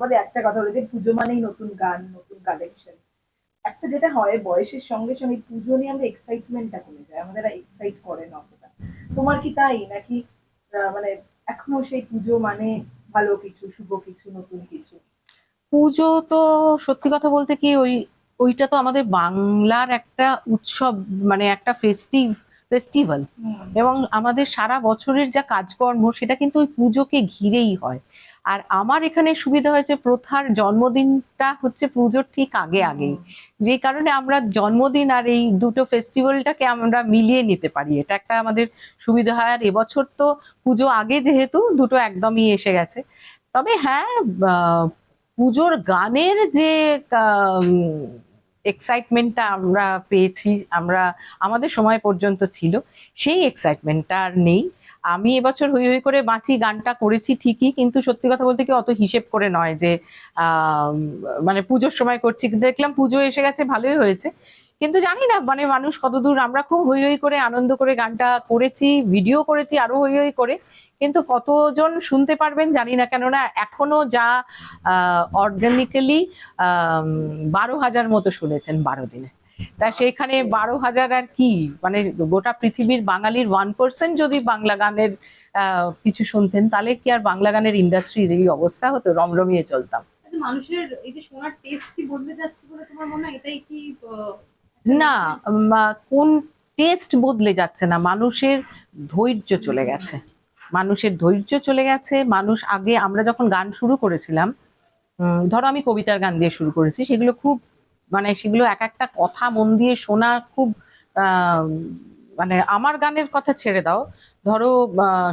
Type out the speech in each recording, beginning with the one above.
আমাদের একটা কথা হলো যে পুজো মানেই নতুন গান, নতুন কালেকশন। একটা যেটা হয় বয়সের সঙ্গে সঙ্গে পুজো নিয়ে আমাদের এক্সাইটমেন্টটা কমে যায়, আমাদের এক্সাইট করে না অতটা। তোমার কি তাই নাকি? মানে এখনো সেই পুজো মানে ভালো কিছু, শুভ কিছু, নতুন কিছু? পুজো তো সত্যি কথা বলতে কি ওইটা তো আমাদের বাংলার একটা উৎসব, মানে একটা ফেস্টিভ্যাল। হুম। এবং আমাদের সারা বছরের যা কাজকর্ম সেটা কিন্তু ওই পুজোকে ঘিরেই হয়। আর আমার এখানে সুবিধা হয়েছে, প্রথার জন্মদিনটা হচ্ছে পুজোর ঠিক আগে আগেই, হুম। যে কারণে আমরা জন্মদিন আর এই দুটো ফেস্টিভ্যালটাকে আমরা মিলিয়ে নিতে পারি, এটা একটা আমাদের সুবিধা হয়। আর এবছর তো পুজো আগে যেহেতু দুটো একদমই এসে গেছে। তবে হ্যাঁ, পুজোর গানের যে এক্সাইটমেন্টটা আমরা পেয়েছি, আমরা আমাদের সময় পর্যন্ত ছিল, সেই এক্সাইটমেন্টটা আর নেই। আমি এবছর হই হই করে বাঁচি গানটা করেছি ঠিকই, কিন্তু সত্যি কথা বলতে কি অত হিসেব করে নয় যে আহ মানে পুজোর সময় করছি। দেখলাম পুজো এসে গেছে, ভালোই হয়েছে। কিন্তু জানি না মানে মানুষ কতদূর, আমরা খুব হই হই করে আনন্দ করে গানটা করেছি, ভিডিও করেছি আরো হই হই করে, কিন্তু কতজন শুনতে পারবেন জানি না, কেননা এখনো যা অর্গানিক্যালি 12,000 মতো শুনেছেন 12 দিনে। তা সেখানে 12,000 আর কি, মানে গোটা পৃথিবীর বাঙালির 1% যদি বাংলা গানের কিছু শুনতেন, তাহলে কি আর বাংলা গানের ইন্ডাস্ট্রির এই অবস্থা হতো? রমরমিয়ে চলতাম। আচ্ছা, মানুষের এই যে শোনার টেস্ট কি বদলে যাচ্ছে বলে তোমার মনে হয়? এটাই কি একটা না, নেগেটিভ? কোন টেস্ট বদলে যাচ্ছে না, মানুষের ধৈর্য চলে গেছে। মানুষের ধৈর্য চলে গেছে। মানুষ আগে, আমরা যখন গান শুরু করেছিলাম, ধরো আমি কবিতার গান দিয়ে শুরু করেছি, সেগুলো খুব, মানে সেগুলো এক একটা কথা মন দিয়ে শোনা খুব আহ, মানে আমার গানের কথা ছেড়ে দাও, ধরো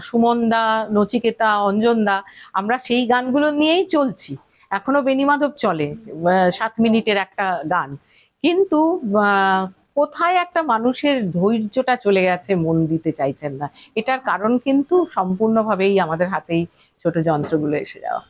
সুমন দা, নচিকেতা, অঞ্জন দা, আমরা সেই গানগুলো নিয়েই চলছি। এখনো বেণীমাধব চলে, 7 মিনিটের একটা গান। কিন্তু আহ, কোথায় একটা মানুষের ধৈর্যটা চলে গেছে, মন দিতে চাইছেন না। এটার কারণ কিন্তু সম্পূর্ণভাবেই আমাদের হাতেই ছোট যন্ত্রগুলো এসে যাওয়া।